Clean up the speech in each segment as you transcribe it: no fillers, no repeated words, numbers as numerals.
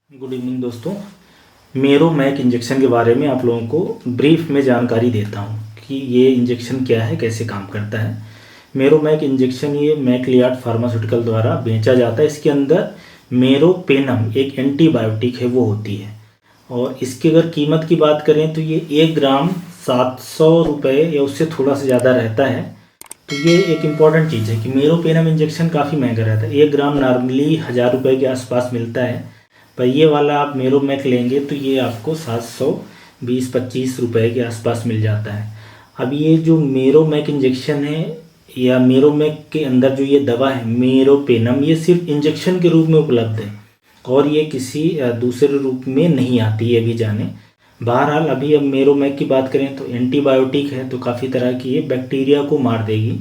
Good evening दोस्तों। मेरोमैक injection के बारे में आप लोगों को ब्रीफ में जानकारी देता हूँ कि ये इंजेक्शन क्या है, कैसे काम करता है। मेरोमैक इंजेक्शन ये मैकलियाड फार्मास्यूटिकल द्वारा बेचा जाता है। इसके अंदर मेरोपेनम एक एंटीबायोटिक है वो होती है, और इसकी अगर कीमत की बात करें तो ये 1 ग्राम 700 रुपये या उससे थोड़ा सा ज़्यादा रहता है। तो ये एक इम्पॉर्टेंट चीज़ है कि मेरोपेनम इंजेक्शन काफ़ी महंगा रहता है। 1 ग्राम नॉर्मली 1000 रुपये के आसपास मिलता है, पर ये वाला आप मेरोमैक लेंगे तो ये आपको 720-25 रुपये के आसपास मिल जाता है। अब ये जो मेरोमैक इंजेक्शन है या मेरोमैक के अंदर जो ये दवा है मेरोपेनम, ये सिर्फ इंजेक्शन के रूप में उपलब्ध है और ये किसी दूसरे रूप में नहीं आती, ये भी जाने। बहरहाल अभी अब मेरोमैक की बात करें तो एंटीबायोटिक है, तो काफ़ी तरह की ये बैक्टीरिया को मार देगी,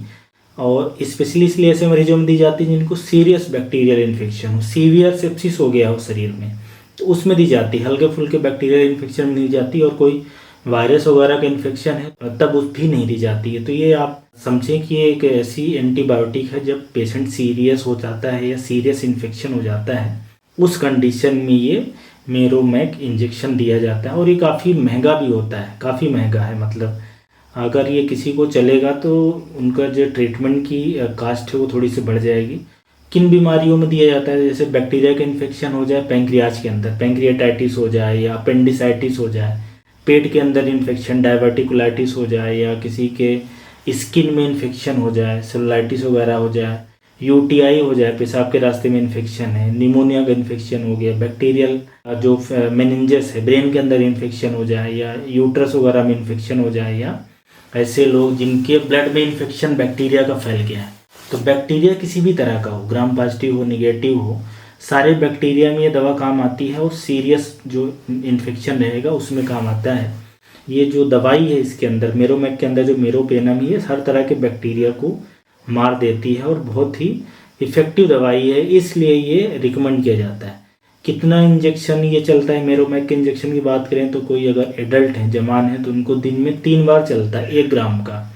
और स्पेशली इसलिए ऐसे मरीजों में दी जाती है जिनको सीरियस बैक्टीरियल इन्फेक्शन हो, सीवियर सेप्सिस हो गया हो शरीर में, तो उसमें दी जाती है। हल्के फुल्के बैक्टीरियल इन्फेक्शन में नहीं जाती, और कोई वायरस वगैरह का इन्फेक्शन है तब उस भी नहीं दी जाती है। तो ये आप समझें कि ये एक ऐसी एंटीबायोटिक है जब पेशेंट सीरियस हो जाता है या सीरियस इन्फेक्शन हो जाता है, उस कंडीशन में ये मेरोमैक इंजेक्शन दिया जाता है। और ये काफ़ी महंगा भी होता है, काफ़ी महंगा है। मतलब अगर ये किसी को चलेगा तो उनका जो ट्रीटमेंट की कास्ट है वो थोड़ी सी बढ़ जाएगी। किन बीमारियों में दिया जाता है, जैसे बैक्टीरिया का इन्फेक्शन हो जाए पैंक्रियाज के अंदर, पैंक्रियाटाइटिस हो जाए या अपेंडिसाइटिस हो जाए, पेट के अंदर इन्फेक्शन डायवर्टिकुलाइटिस हो जाए, या किसी के स्किन में इन्फेक्शन हो जाए, सेलुलाइटिस वगैरह हो जाए, यूटीआई हो जाए, पेशाब के रास्ते में इन्फेक्शन है, निमोनिया का इन्फेक्शन हो गया, बैक्टीरियल जो मेनिंजस है ब्रेन के अंदर इन्फेक्शन हो जाए, या यूट्रस वगैरह में इन्फेक्शन हो जाए, या ऐसे लोग जिनके ब्लड में इन्फेक्शन बैक्टीरिया का फैल गया है। तो बैक्टीरिया किसी भी तरह का हो, ग्राम पॉजिटिव हो, निगेटिव हो, सारे बैक्टीरिया में ये दवा काम आती है, और सीरियस जो इन्फेक्शन रहेगा उसमें काम आता है। ये जो दवाई है इसके अंदर मेरोमैक के अंदर जो मेरोपेनम, ये हर तरह के बैक्टीरिया को मार देती है और बहुत ही इफ़ेक्टिव दवाई है, इसलिए ये रिकमेंड किया जाता है। कितना इंजेक्शन ये चलता है मेरोमैक के इंजेक्शन की बात करें तो कोई अगर एडल्ट है, जवान है, तो उनको दिन में 3 बार चलता है 1 ग्राम का,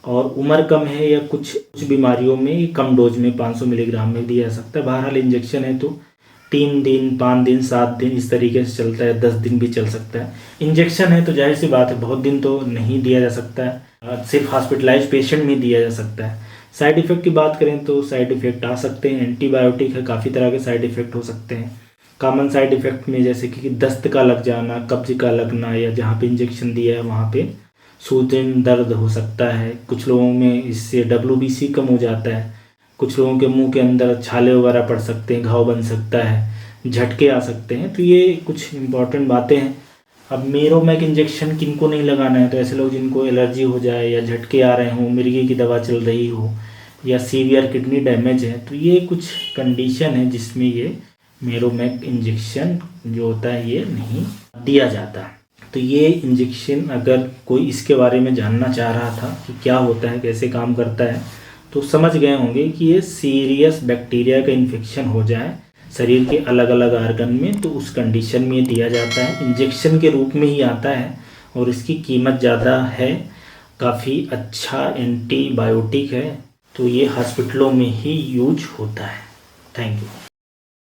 और उम्र कम है या कुछ बीमारियों में कम डोज में 500 मिलीग्राम में दिया जा सकता है। बहरहाल इंजेक्शन है तो 3 दिन, 5 दिन, 7 दिन इस तरीके से चलता है, 10 दिन भी चल सकता है। इंजेक्शन है तो जाहिर सी बात है बहुत दिन तो नहीं दिया जा सकता है, सिर्फ हॉस्पिटलाइज पेशेंट में दिया जा सकता है। साइड इफ़ेक्ट की बात करें तो साइड इफ़ेक्ट आ सकते हैं, एंटीबायोटिक है, काफ़ी तरह के साइड इफ़ेक्ट हो सकते हैं। कॉमन साइड इफ़ेक्ट में जैसे कि दस्त का लग जाना, कब्ज का लगना, या जहाँ पे इंजेक्शन दिया है वहाँ पे सूजन दर्द हो सकता है। कुछ लोगों में इससे WBC कम हो जाता है, कुछ लोगों के मुंह के अंदर छाले वगैरह पड़ सकते हैं, घाव बन सकता है, झटके आ सकते हैं। तो ये कुछ इंपॉर्टेंट बातें हैं। अब मेरोमैक इंजेक्शन किनको नहीं लगाना है, तो ऐसे लोग जिनको एलर्जी हो जाए, या झटके आ रहे हों, मिर्गी की दवा चल रही हो, या सीवियर किडनी डैमेज है, तो ये कुछ कंडीशन है जिसमें ये मेरोमैक इंजेक्शन जो होता है ये नहीं दिया जाता। तो ये इंजेक्शन अगर कोई इसके बारे में जानना चाह रहा था कि क्या होता है, कैसे काम करता है, तो समझ गए होंगे कि ये सीरियस बैक्टीरिया का इन्फेक्शन हो जाए शरीर के अलग अलग आर्गन में, तो उस कंडीशन में दिया जाता है। इंजेक्शन के रूप में ही आता है और इसकी कीमत ज़्यादा है, काफ़ी अच्छा एंटीबायोटिक है, तो ये हॉस्पिटलों में ही यूज होता है। Thank you.